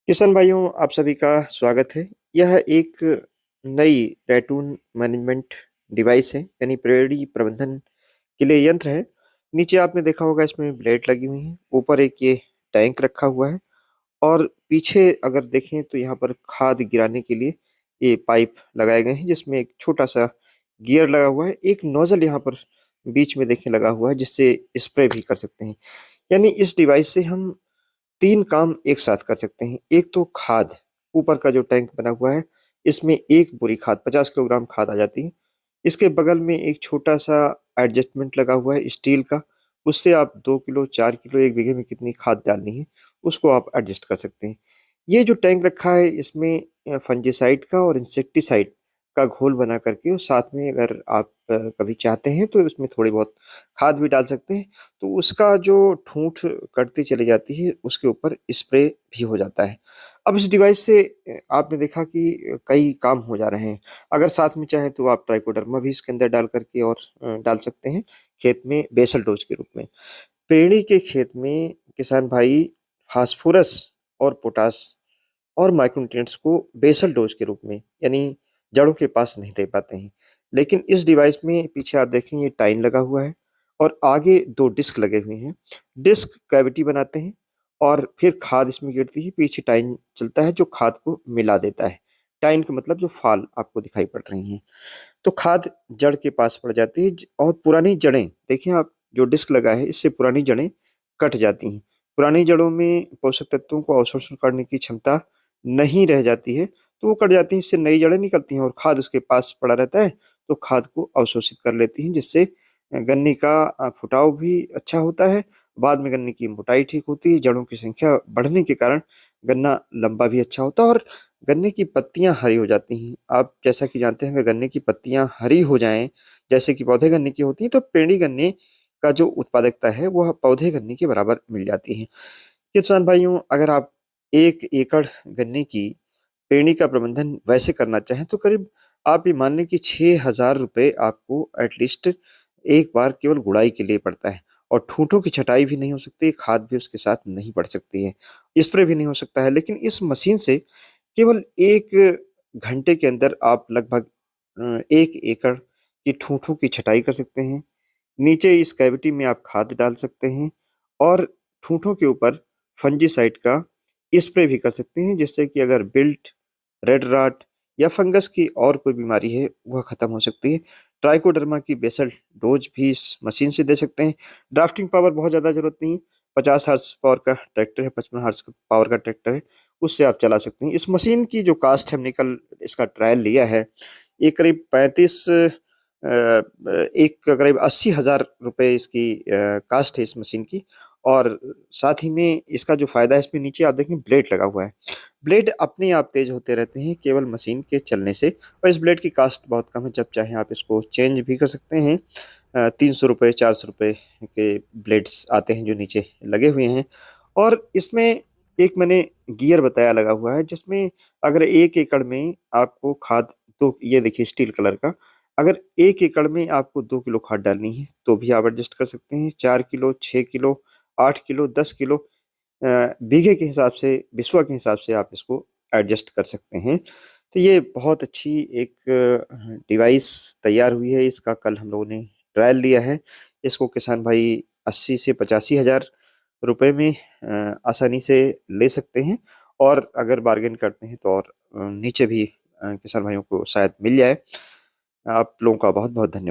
किसान भाइयों, आप सभी का स्वागत है। यह एक नई रैटून मैनेजमेंट डिवाइस है, यानी प्रेरणी प्रबंधन के लिए यंत्र है। नीचे आपने देखा होगा, इसमें ब्लेड लगी हुई है। ऊपर एक ये टैंक रखा हुआ है और पीछे अगर देखें तो यहाँ पर खाद गिराने के लिए ये पाइप लगाए गए हैं, जिसमें एक छोटा सा गियर लगा हुआ है। एक नोजल यहाँ पर बीच में देखें लगा हुआ है, जिससे स्प्रे भी कर सकते हैं। यानी इस डिवाइस से हम तीन काम एक साथ कर सकते हैं। एक तो खाद, ऊपर का जो टैंक बना हुआ है, इसमें एक बोरी खाद 50 किलोग्राम खाद आ जाती है। इसके बगल में एक छोटा सा एडजस्टमेंट लगा हुआ है स्टील का। उससे आप 2 किलो 4 किलो एक बीघे में कितनी खाद डालनी है उसको आप एडजस्ट कर सकते हैं। ये जो टैंक रखा है, इसमें फंजीसाइड का और इंसेक्टिसाइड का घोल बना करके, और साथ में अगर आप कभी चाहते हैं तो इसमें थोड़ी बहुत खाद भी डाल सकते हैं। तो उसका जो ठूंठ कटती चली जाती है, उसके ऊपर स्प्रे भी हो जाता है। अब इस डिवाइस से आपने देखा कि कई काम हो जा रहे हैं। अगर साथ में चाहे तो आप ट्राइकोडर्मा भी इसके अंदर डाल करके और डाल सकते हैं खेत में बेसल डोज के रूप में। पेड़ी के खेत में किसान भाई फास्फोरस और पोटास और माइक्रोन्यूट्रिएंट्स को बेसल डोज के रूप में, यानी जड़ों के पास नहीं दे पाते हैं। लेकिन इस डिवाइस में पीछे आप देखें, ये टाइन लगा हुआ है और आगे दो डिस्क लगे हुए हैं। डिस्क कैविटी बनाते हैं और फिर खाद इसमें गिरती है। पीछे टाइन चलता है जो खाद को मिला देता है। टाइन का मतलब जो फाल आपको दिखाई पड़ रही हैं, तो खाद जड़ के पास पड़ जाती है। और पुरानी जड़ें देखिए आप, जो डिस्क लगा है इससे पुरानी जड़ें कट जाती हैं। पुरानी जड़ों में पोषक तत्वों को अवशोषण करने की क्षमता नहीं रह जाती है, तो वो कट जाती हैं। इससे नई जड़ें निकलती हैं और खाद उसके पास पड़ा रहता है, तो खाद को अवशोषित कर लेती हैं, जिससे गन्ने का फुटाव भी अच्छा होता है। बाद में गन्ने की मोटाई ठीक होती है। जड़ों की संख्या बढ़ने के कारण गन्ना लंबा भी अच्छा होता है और गन्ने की पत्तियां हरी हो जाती हैं। आप जैसा कि जानते हैं, अगर गन्ने की पत्तियां हरी हो जाएं, जैसे कि पौधे गन्ने की होती हैं, तो पेड़ी गन्ने का जो उत्पादकता है वह पौधे गन्ने के बराबर मिल जाती है। किसान भाइयों, अगर आप 1 एकड़ गन्ने की पेड़ी का प्रबंधन वैसे करना चाहें तो करीब आप ये मान लें कि 6,000 रुपये आपको एटलीस्ट एक बार केवल गुड़ाई के लिए पड़ता है। और ठूंठों की छटाई भी नहीं हो सकती, खाद भी उसके साथ नहीं पड़ सकती है, स्प्रे भी नहीं हो सकता है। लेकिन इस मशीन से केवल 1 घंटे के अंदर आप लगभग 1 एकड़ की ठूंठों की छटाई कर सकते हैं। नीचे इस कैविटी में आप खाद डाल सकते हैं और ठूंठों के ऊपर फंजीसाइड का स्प्रे भी कर सकते हैं, जिससे कि अगर बिल्ट, रेड राट या फंगस की और कोई बीमारी है वह खत्म हो सकती है। ट्राइकोडर्मा की बेसल डोज भी इस मशीन से दे सकते हैं। ड्राफ्टिंग पावर बहुत ज़्यादा जरूरत नहीं है। 50 हर्ट्ज पावर का ट्रैक्टर है, 55 हर्ट्ज पावर का ट्रैक्टर है, उससे आप चला सकते हैं। इस मशीन की जो कास्ट हमने कल इसका ट्रायल लिया है, ये करीब 35 एक करीब 80,000 रुपये इसकी कास्ट है इस मशीन की। और साथ ही में इसका जो फायदा है, इसमें नीचे आप देखें ब्लेड लगा हुआ है। ब्लेड अपने आप तेज होते रहते हैं केवल मशीन के चलने से। और इस ब्लेड की कास्ट बहुत कम है, जब चाहे आप इसको चेंज भी कर सकते हैं। 300 रुपये 400 रुपये के ब्लेड्स आते हैं जो नीचे लगे हुए हैं। और इसमें एक मैंने गियर बताया लगा हुआ है, जिसमें अगर 1 एकड़ में आपको खाद, तो ये देखिए स्टील कलर का, अगर 1 एकड़ में आपको 2 किलो खाद डालनी है तो भी आप एडजस्ट कर सकते हैं। 4 किलो, 6 किलो, 8 किलो, 10 किलो, बीघे के हिसाब से, बिस्वा के हिसाब से आप इसको एडजस्ट कर सकते हैं। तो ये बहुत अच्छी एक डिवाइस तैयार हुई है। इसका कल हम लोगों ने ट्रायल लिया है। इसको किसान भाई 80 से 85 हज़ार रुपए में आसानी से ले सकते हैं। और अगर बार्गेन करते हैं तो और नीचे भी किसान भाइयों को शायद मिल जाए। आप लोगों का बहुत बहुत धन्यवाद।